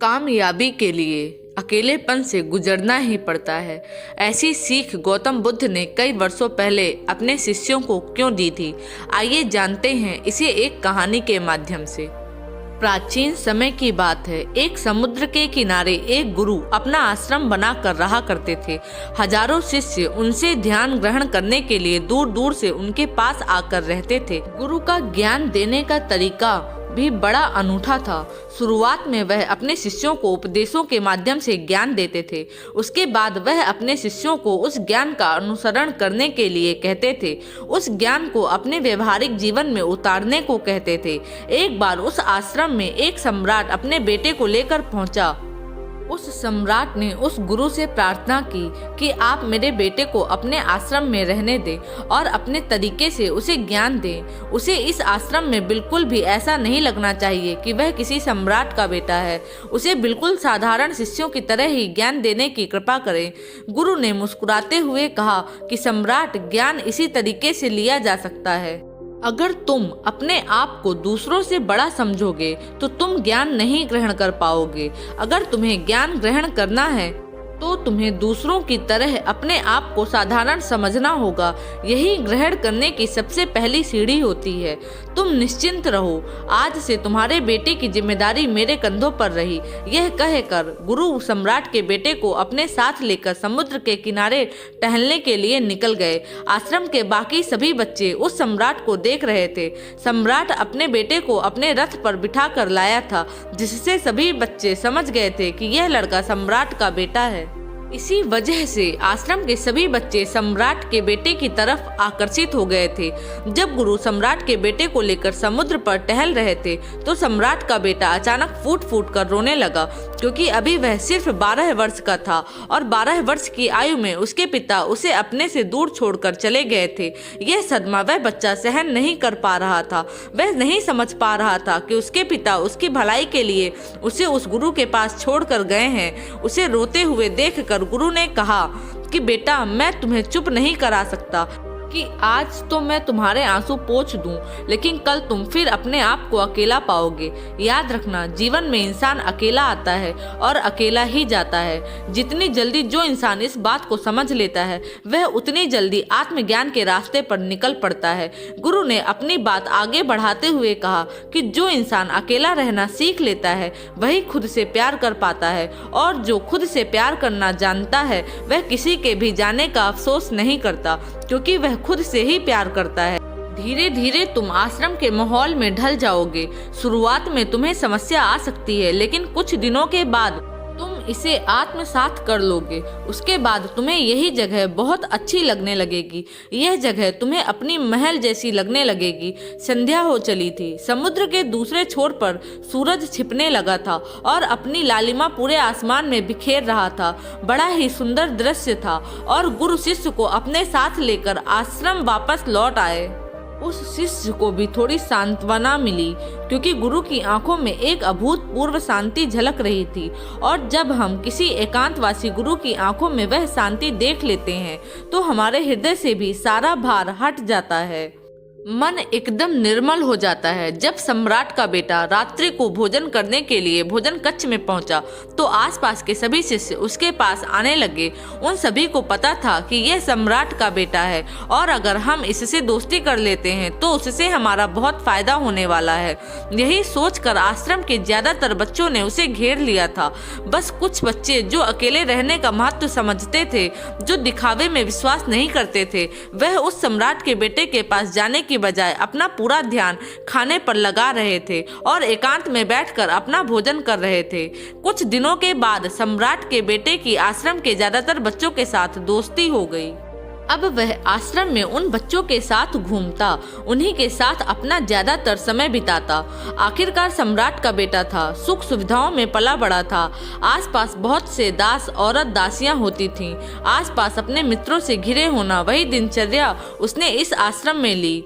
कामयाबी के लिए अकेलेपन से गुजरना ही पड़ता है। ऐसी सीख गौतम बुद्ध ने कई वर्षों पहले अपने शिष्यों को क्यों दी थी, आइए जानते हैं इसे एक कहानी के माध्यम से। प्राचीन समय की बात है। एक समुद्र के किनारे एक गुरु अपना आश्रम बना कर रहा करते थे। हजारों शिष्य उनसे ध्यान ग्रहण करने के लिए दूर दूर से उनके पास आकर रहते थे। गुरु का ज्ञान देने का तरीका भी बड़ा अनूठा था। शुरुआत में वह अपने शिष्यों को उपदेशों के माध्यम से ज्ञान देते थे। उसके बाद वह अपने शिष्यों को उस ज्ञान का अनुसरण करने के लिए कहते थे, उस ज्ञान को अपने व्यवहारिक जीवन में उतारने को कहते थे। एक बार उस आश्रम में एक सम्राट अपने बेटे को लेकर पहुंचा। उस सम्राट ने उस गुरु से प्रार्थना की कि आप मेरे बेटे को अपने आश्रम में रहने दें और अपने तरीके से उसे ज्ञान दें। उसे इस आश्रम में बिल्कुल भी ऐसा नहीं लगना चाहिए कि वह किसी सम्राट का बेटा है। उसे बिल्कुल साधारण शिष्यों की तरह ही ज्ञान देने की कृपा करें। गुरु ने मुस्कुराते हुए कहा कि सम्राट, ज्ञान इसी तरीके से लिया जा सकता है। अगर तुम अपने आप को दूसरों से बड़ा समझोगे तो तुम ज्ञान नहीं ग्रहण कर पाओगे। अगर तुम्हें ज्ञान ग्रहण करना है तो तुम्हें दूसरों की तरह अपने आप को साधारण समझना होगा। यही ग्रहण करने की सबसे पहली सीढ़ी होती है। तुम निश्चिंत रहो, आज से तुम्हारे बेटे की जिम्मेदारी मेरे कंधों पर रही। यह कहकर गुरु सम्राट के बेटे को अपने साथ लेकर समुद्र के किनारे टहलने के लिए निकल गए। आश्रम के बाकी सभी बच्चे उस सम्राट को देख रहे थे। सम्राट अपने बेटे को अपने रथ पर बिठा कर लाया था, जिससे सभी बच्चे समझ गए थे कि यह लड़का सम्राट का बेटा है। इसी वजह से आश्रम के सभी बच्चे सम्राट के बेटे की तरफ आकर्षित हो गए थे। जब गुरु सम्राट के बेटे को लेकर समुद्र पर टहल रहे थे तो सम्राट का बेटा अचानक फूट फूट कर रोने लगा, क्योंकि अभी वह सिर्फ 12 वर्ष का था और 12 वर्ष की आयु में उसके पिता उसे अपने से दूर छोड़कर चले गए थे। यह सदमा वह बच्चा सहन नहीं कर पा रहा था। वह नहीं समझ पा रहा था कि उसके पिता उसकी भलाई के लिए उसे उस गुरु के पास छोड़कर गए हैं। उसे रोते हुए देखकर गुरु ने कहा कि बेटा, मैं तुम्हें चुप नहीं करा सकता कि आज तो मैं तुम्हारे आंसू पोंछ दूं, लेकिन कल तुम फिर अपने आप को अकेला पाओगे। याद रखना, जीवन में इंसान अकेला आता है और अकेला ही जाता है। जितनी जल्दी जो इंसान इस बात को समझ लेता है वह उतनी जल्दी आत्मज्ञान के रास्ते पर निकल पड़ता है। गुरु ने अपनी बात आगे बढ़ाते हुए कहा कि जो इंसान अकेला रहना सीख लेता है वही खुद से प्यार कर पाता है, और जो खुद से प्यार करना जानता है वह किसी के भी जाने का अफसोस नहीं करता, क्योंकि वह खुद से ही प्यार करता है। धीरे धीरे तुम आश्रम के माहौल में ढल जाओगे। शुरुआत में तुम्हें समस्या आ सकती है, लेकिन कुछ दिनों के बाद तुम इसे आत्मसात कर लोगे। उसके बाद तुम्हें यही जगह बहुत अच्छी लगने लगेगी। यह जगह तुम्हें अपनी महल जैसी लगने लगेगी। संध्या हो चली थी। समुद्र के दूसरे छोर पर सूरज छिपने लगा था और अपनी लालिमा पूरे आसमान में बिखेर रहा था। बड़ा ही सुंदर दृश्य था और गुरु शिष्य को अपने साथ लेकर आश्रम वापस लौट आए। उस शिष्य को भी थोड़ी सांत्वना मिली, क्योंकि गुरु की आंखों में एक अभूतपूर्व शांति झलक रही थी। और जब हम किसी एकांतवासी गुरु की आंखों में वह शांति देख लेते हैं तो हमारे हृदय से भी सारा भार हट जाता है। मन एकदम निर्मल हो जाता है। जब सम्राट का बेटा रात्रि को भोजन करने के लिए भोजन कक्ष में पहुंचा तो आसपास के सभी शिष्य उसके पास आने लगे। उन सभी को पता था कि यह सम्राट का बेटा है और अगर हम इससे दोस्ती कर लेते हैं तो उससे हमारा बहुत फायदा होने वाला है। यही सोचकर आश्रम के ज्यादातर बच्चों ने उसे घेर लिया था। बस कुछ बच्चे जो अकेले रहने का महत्व समझते थे, जो दिखावे में विश्वास नहीं करते थे, वह उस सम्राट के बेटे के पास जाने की बजाय अपना पूरा ध्यान खाने पर लगा रहे थे और एकांत में बैठकर अपना भोजन कर रहे थे। कुछ दिनों के बाद सम्राट के बेटे की आश्रम के ज्यादातर बच्चों के साथ दोस्ती हो गई। अब वह आश्रम में उन बच्चों के साथ घूमता, उन्हीं के साथ अपना ज्यादातर समय बिताता। आखिरकार सम्राट का बेटा था, सुख सुविधाओं में पला बड़ा था। आसपास बहुत से दास औरत दासियां होती थीं। आसपास अपने मित्रों से घिरे होना, वही दिनचर्या उसने इस आश्रम में ली।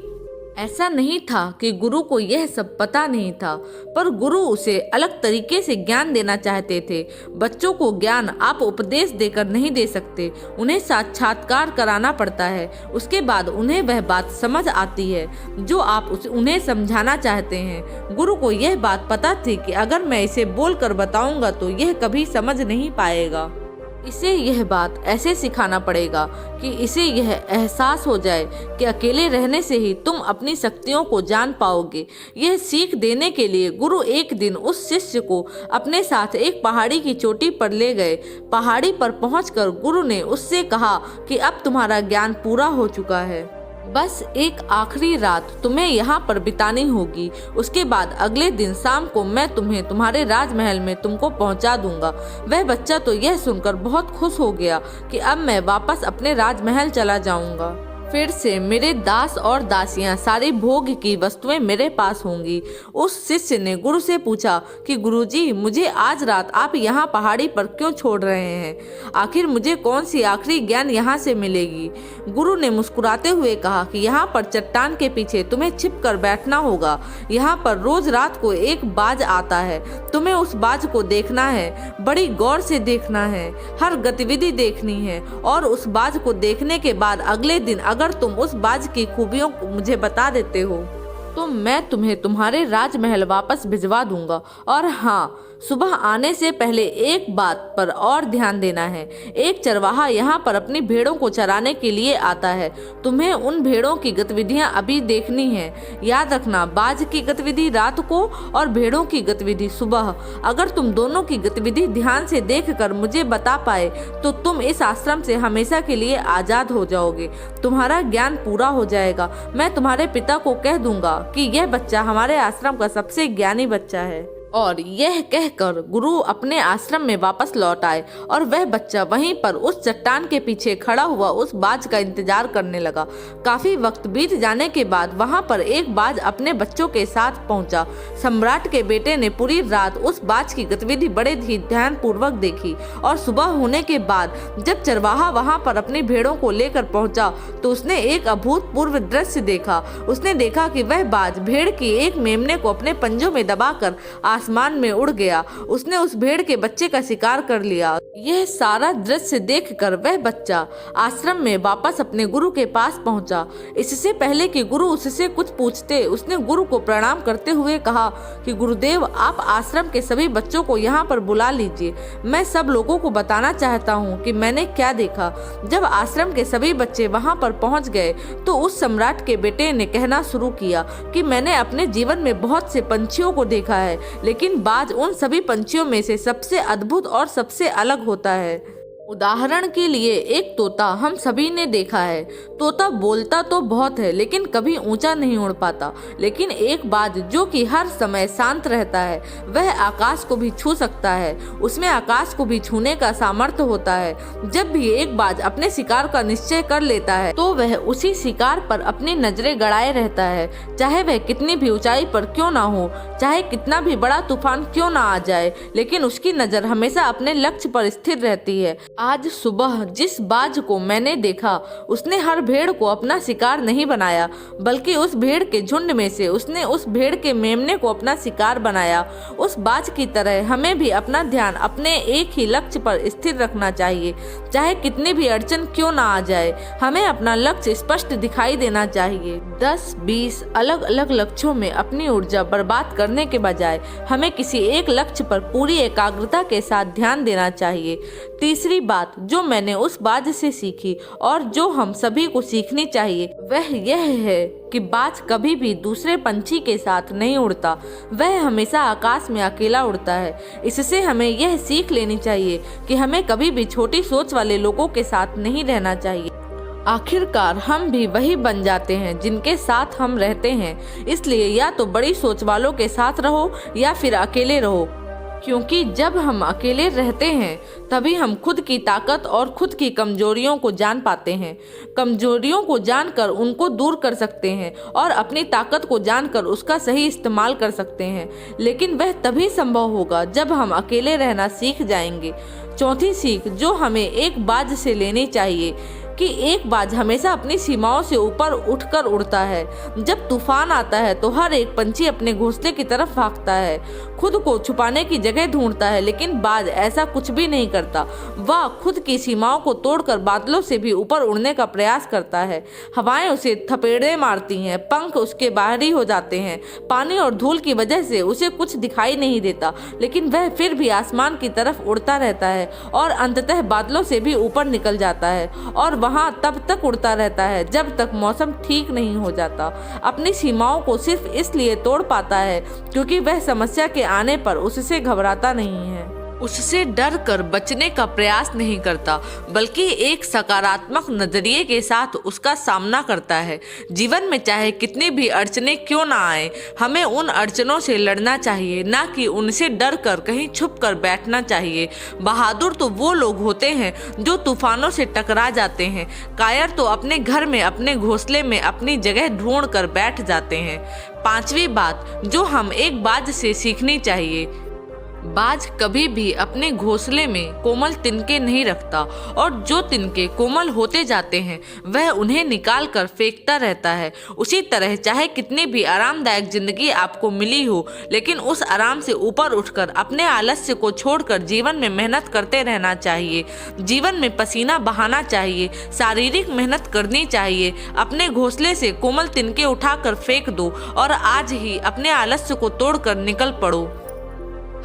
ऐसा नहीं था कि गुरु को यह सब पता नहीं था, पर गुरु उसे अलग तरीके से ज्ञान देना चाहते थे। बच्चों को ज्ञान आप उपदेश देकर नहीं दे सकते, उन्हें साक्षात्कार कराना पड़ता है। उसके बाद उन्हें वह बात समझ आती है जो आप उन्हें समझाना चाहते हैं। गुरु को यह बात पता थी कि अगर मैं इसे बोलकर बताऊंगा तो यह कभी समझ नहीं पाएगा। इसे यह बात ऐसे सिखाना पड़ेगा कि इसे यह एहसास हो जाए कि अकेले रहने से ही तुम अपनी शक्तियों को जान पाओगे। यह सीख देने के लिए गुरु एक दिन उस शिष्य को अपने साथ एक पहाड़ी की चोटी पर ले गए। पहाड़ी पर पहुंचकर गुरु ने उससे कहा कि अब तुम्हारा ज्ञान पूरा हो चुका है, बस एक आखिरी रात तुम्हें यहाँ पर बितानी होगी। उसके बाद अगले दिन शाम को मैं तुम्हें तुम्हारे राजमहल में तुमको पहुँचा दूंगा। वह बच्चा तो यह सुनकर बहुत खुश हो गया कि अब मैं वापस अपने राजमहल चला जाऊंगा। फिर से मेरे दास और दासियां सारी भोग की वस्तुएं मेरे पास होंगी। उस शिष्य ने गुरु से पूछा कि गुरुजी, मुझे आज रात आप यहाँ पहाड़ी पर क्यों छोड़ रहे हैं? आखिर मुझे कौन सी आखिरी ज्ञान यहाँ से मिलेगी? गुरु ने मुस्कुराते हुए कहा कि यहाँ पर चट्टान के पीछे तुम्हें छिप कर बैठना होगा। यहाँ पर रोज रात को एक बाज आता है, तुम्हें उस बाज को देखना है, बड़ी गौर से देखना है, हर गतिविधि देखनी है, और उस बाज को देखने के बाद अगले दिन अगर तुम उस बाज की खूबियों को मुझे बता देते हो तो मैं तुम्हें तुम्हारे राजमहल वापस भिजवा दूंगा। और हाँ, सुबह आने से पहले एक बात पर और ध्यान देना है। एक चरवाहा यहाँ पर अपनी भेड़ों को चराने के लिए आता है। तुम्हें उन भेड़ों की गतिविधियाँ अभी देखनी है। याद रखना, बाज की गतिविधि रात को और भेड़ों की गतिविधि सुबह। अगर तुम दोनों की गतिविधि ध्यान से देखकर मुझे बता पाए तो तुम इस आश्रम से हमेशा के लिए आजाद हो जाओगे। तुम्हारा ज्ञान पूरा हो जाएगा। मैं तुम्हारे पिता को कह दूंगा कि यह बच्चा हमारे आश्रम का सबसे ज्ञानी बच्चा है। और यह कहकर गुरु अपने आश्रम में वापस लौट आए और वह बच्चा वहीं पर उस चट्टान के पीछे खड़ा हुआ उस बाज का इंतजार करने लगा। काफी वक्त बीत जाने के बाद वहां पर एक बाज अपने बच्चों के साथ पहुंचा। सम्राट के बेटे ने पूरी रात उस बाज की गतिविधि बड़े ही ध्यान पूर्वक देखी और सुबह होने के बाद जब चरवाहा वहां पर अपनी भेड़ों को लेकर पहुंचा तो उसने एक अभूतपूर्व दृश्य देखा। उसने देखा कि वह बाज भेड़ की एक मेमने को अपने पंजों में दबाकर आसमान में उड़ गया। उसने उस भेड़ के बच्चे का शिकार कर लिया। यह सारा दृश्य देखकर वह बच्चा आश्रम में वापस अपने गुरु के पास पहुंचा। इससे पहले कि गुरु उससे कुछ पूछते, उसने गुरु को प्रणाम करते हुए कहा कि गुरुदेव, आप आश्रम के सभी बच्चों को यहाँ पर बुला लीजिए। मैं सब लोगों को बताना चाहता हूँ कि मैंने क्या देखा। जब आश्रम के सभी बच्चे वहाँ पर पहुँच गए तो उस सम्राट के बेटे ने कहना शुरू किया कि मैंने अपने जीवन में बहुत से पंछियों को देखा है, लेकिन बाज उन सभी पंछियों में से सबसे अद्भुत और सबसे अलग होता है। उदाहरण के लिए एक तोता हम सभी ने देखा है। तोता बोलता तो बहुत है लेकिन कभी ऊंचा नहीं उड़ पाता, लेकिन एक बाज जो कि हर समय शांत रहता है वह आकाश को भी छू सकता है। उसमें आकाश को भी छूने का सामर्थ्य होता है। जब भी एक बाज अपने शिकार का निश्चय कर लेता है तो वह उसी शिकार पर अपनी नजरें गड़ाए रहता है, चाहे वह कितनी भी ऊंचाई पर क्यों ना हो, चाहे कितना भी बड़ा तूफान क्यों ना आ जाए, लेकिन उसकी नजर हमेशा अपने लक्ष्य पर स्थिर रहती है। आज सुबह जिस बाज को मैंने देखा उसने हर भेड़ को अपना शिकार नहीं बनाया, बल्कि उस भेड़ के झुंड में से उसने उस भेड़ के मेमने को अपना शिकार बनाया। उस बाज की तरह हमें भी अपना ध्यान अपने एक ही लक्ष्य पर स्थिर रखना चाहिए, चाहे कितनी भी अड़चन क्यों ना आ जाए। हमें अपना लक्ष्य स्पष्ट दिखाई देना चाहिए। 10-20 अलग अलग लक्ष्यों में अपनी ऊर्जा बर्बाद करने के बजाय हमें किसी एक लक्ष्य पर पूरी एकाग्रता के साथ ध्यान देना चाहिए। तीसरी बात जो मैंने उस बाज से सीखी और जो हम सभी को सीखनी चाहिए वह यह है कि बाज कभी भी दूसरे पंछी के साथ नहीं उड़ता, वह हमेशा आकाश में अकेला उड़ता है। इससे हमें यह सीख लेनी चाहिए कि हमें कभी भी छोटी सोच वाले लोगों के साथ नहीं रहना चाहिए। आखिरकार हम भी वही बन जाते हैं जिनके साथ हम रहते हैं। इसलिए या तो बड़ी सोच वालों के साथ रहो या फिर अकेले रहो, क्योंकि जब हम अकेले रहते हैं तभी हम खुद की ताकत और खुद की कमजोरियों को जान पाते हैं। कमजोरियों को जानकर उनको दूर कर सकते हैं और अपनी ताकत को जानकर उसका सही इस्तेमाल कर सकते हैं, लेकिन वह तभी संभव होगा जब हम अकेले रहना सीख जाएंगे। चौथी सीख जो हमें एक बाज से लेनी चाहिए कि एक बाज हमेशा अपनी सीमाओं से ऊपर उठकर उड़ता है। जब तूफान आता है तो हर एक पंछी अपने घोंसले की तरफ भागता है, खुद को छुपाने की जगह ढूंढता है, लेकिन बाज ऐसा कुछ भी नहीं करता। वह खुद की सीमाओं को तोड़कर बादलों से भी ऊपर उड़ने का प्रयास करता है। हवाएं उसे थपेड़े मारती हैं, पंख उसके बाहरी हो जाते हैं, पानी और धूल की वजह से उसे कुछ दिखाई नहीं देता, लेकिन वह फिर भी आसमान की तरफ उड़ता रहता है और अंततः बादलों से भी ऊपर निकल जाता है और वहां तब तक उड़ता रहता है जब तक मौसम ठीक नहीं हो जाता। अपनी सीमाओं को सिर्फ इसलिए तोड़ पाता है क्योंकि वह समस्या के आने पर उससे घबराता नहीं है, उससे डर कर बचने का प्रयास नहीं करता, बल्कि एक सकारात्मक नजरिए के साथ उसका सामना करता है। जीवन में चाहे कितनी भी अड़चनें क्यों ना आए, हमें उन अड़चनों से लड़ना चाहिए, ना कि उनसे डर कर कहीं छुप कर बैठना चाहिए। बहादुर तो वो लोग होते हैं जो तूफानों से टकरा जाते हैं, कायर तो अपने घर में अपने घोंसले में अपनी जगह ढूंढ कर बैठ जाते हैं। पांचवी बात जो हम एक बाज से सीखनी चाहिए, बाज कभी भी अपने घोंसले में कोमल तिनके नहीं रखता और जो तिनके कोमल होते जाते हैं वह उन्हें निकाल कर फेंकता रहता है। उसी तरह चाहे कितनी भी आरामदायक जिंदगी आपको मिली हो, लेकिन उस आराम से ऊपर उठकर अपने आलस्य को छोड़कर जीवन में मेहनत करते रहना चाहिए। जीवन में पसीना बहाना चाहिए, शारीरिक मेहनत करनी चाहिए। अपने घोंसले से कोमल तिनके उठाकर फेंक दो और आज ही अपने आलस्य को तोड़कर निकल पड़ो।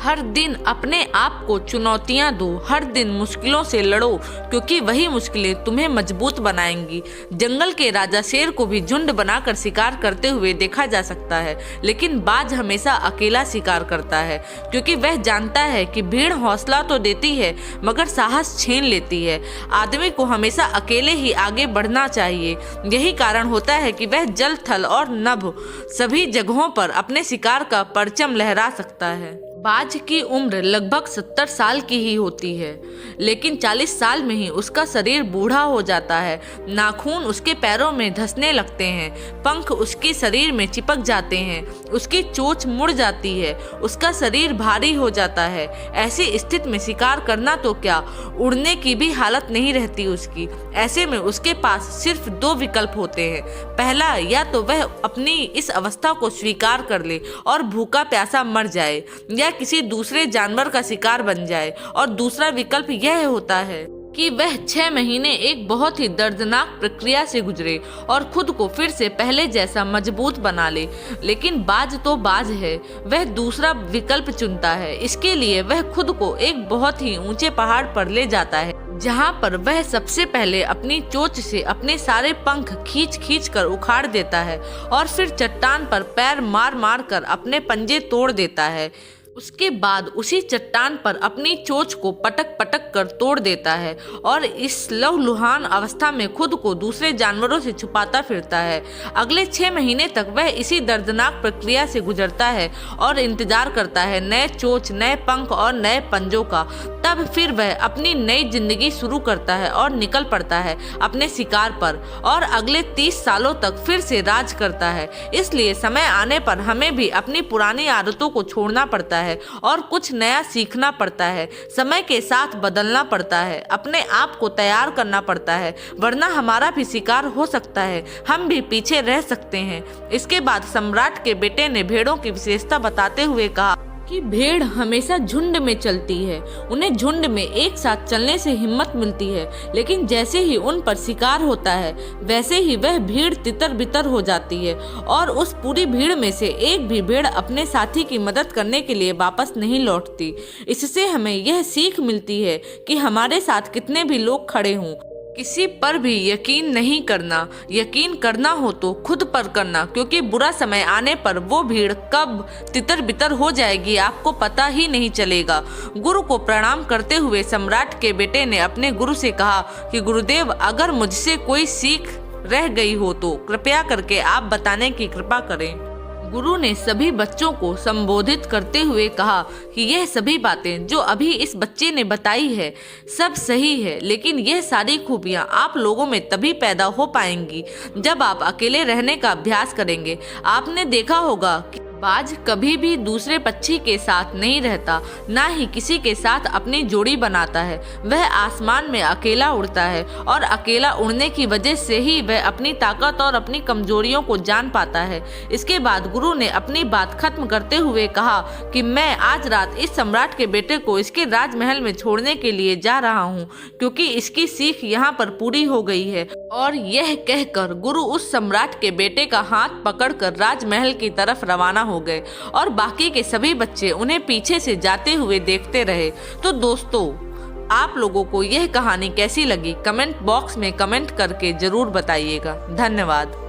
हर दिन अपने आप को चुनौतियां दो, हर दिन मुश्किलों से लड़ो, क्योंकि वही मुश्किलें तुम्हें मजबूत बनाएंगी। जंगल के राजा शेर को भी झुंड बनाकर शिकार करते हुए देखा जा सकता है, लेकिन बाज हमेशा अकेला शिकार करता है, क्योंकि वह जानता है कि भीड़ हौसला तो देती है मगर साहस छीन लेती है। आदमी को हमेशा अकेले ही आगे बढ़ना चाहिए। यही कारण होता है कि वह जल, थल और नभ सभी जगहों पर अपने शिकार का परचम लहरा सकता है। बाज की उम्र लगभग 70 साल की ही होती है, लेकिन 40 साल में ही उसका शरीर बूढ़ा हो जाता है। नाखून उसके पैरों में धंसने लगते हैं, पंख उसके शरीर में चिपक जाते हैं, उसकी चोंच मुड़ जाती है, उसका शरीर भारी हो जाता है। ऐसी स्थिति में शिकार करना तो क्या, उड़ने की भी हालत नहीं रहती उसकी। ऐसे में उसके पास सिर्फ 2 विकल्प होते हैं। पहला, या तो वह अपनी इस अवस्था को स्वीकार कर ले और भूखा प्यासा मर जाए या किसी दूसरे जानवर का शिकार बन जाए, और दूसरा विकल्प यह होता है कि वह 6 महीने एक बहुत ही दर्दनाक प्रक्रिया से गुजरे और खुद को फिर से पहले जैसा मजबूत बना ले। लेकिन बाज तो बाज है, वह दूसरा विकल्प चुनता है। इसके लिए वह खुद को एक बहुत ही ऊंचे पहाड़ पर ले जाता है, जहां पर वह सबसे पहले अपनी चोंच से अपने सारे पंख खींच कर उखाड़ देता है और फिर चट्टान पर पैर मार मार कर अपने पंजे तोड़ देता है। उसके बाद उसी चट्टान पर अपनी चोंच को पटक पटक कर तोड़ देता है और इस लहूलुहान अवस्था में खुद को दूसरे जानवरों से छुपाता फिरता है। अगले 6 महीने तक वह इसी दर्दनाक प्रक्रिया से गुजरता है और इंतजार करता है नए चोंच, नए पंख और नए पंजों का। तब फिर वह अपनी नई जिंदगी शुरू करता है और निकल पड़ता है अपने शिकार पर और अगले 30 सालों तक फिर से राज करता है। इसलिए समय आने पर हमें भी अपनी पुरानी आदतों को छोड़ना पड़ता है और कुछ नया सीखना पड़ता है। समय के साथ बदलना पड़ता है, अपने आप को तैयार करना पड़ता है, वरना हमारा भी शिकार हो सकता है, हम भी पीछे रह सकते हैं। इसके बाद सम्राट के बेटे ने भेड़ों की विशेषता बताते हुए कहा कि भेड़ हमेशा झुंड में चलती है, उन्हें झुंड में एक साथ चलने से हिम्मत मिलती है, लेकिन जैसे ही उन पर शिकार होता है वैसे ही वह भीड़ तितर बितर हो जाती है और उस पूरी भीड़ में से एक भी भेड़ अपने साथी की मदद करने के लिए वापस नहीं लौटती। इससे हमें यह सीख मिलती है कि हमारे साथ कितने भी लोग खड़े हों, किसी पर भी यकीन नहीं करना। यकीन करना हो तो खुद पर करना, क्योंकि बुरा समय आने पर वो भीड़ कब तितर बितर हो जाएगी आपको पता ही नहीं चलेगा। गुरु को प्रणाम करते हुए सम्राट के बेटे ने अपने गुरु से कहा कि गुरुदेव, अगर मुझसे कोई सीख रह गई हो तो कृपया करके आप बताने की कृपा करें। गुरु ने सभी बच्चों को संबोधित करते हुए कहा कि यह सभी बातें जो अभी इस बच्चे ने बताई है सब सही है, लेकिन यह सारी खूबियां आप लोगों में तभी पैदा हो पाएंगी जब आप अकेले रहने का अभ्यास करेंगे। आपने देखा होगा कि बाज कभी भी दूसरे पक्षी के साथ नहीं रहता, ना ही किसी के साथ अपनी जोड़ी बनाता है। वह आसमान में अकेला उड़ता है और अकेला उड़ने की वजह से ही वह अपनी ताकत और अपनी कमजोरियों को जान पाता है। इसके बाद गुरु ने अपनी बात खत्म करते हुए कहा कि मैं आज रात इस सम्राट के बेटे को इसके राजमहल में छोड़ने के लिए जा रहा हूँ, क्योंकि इसकी सीख यहाँ पर पूरी हो गई है। और यह कहकर गुरु उस सम्राट के बेटे का हाथ पकड़कर राजमहल की तरफ रवाना हो गए और बाकी के सभी बच्चे उन्हें पीछे से जाते हुए देखते रहे। तो दोस्तों, आप लोगों को यह कहानी कैसी लगी कमेंट बॉक्स में कमेंट करके जरूर बताइएगा। धन्यवाद।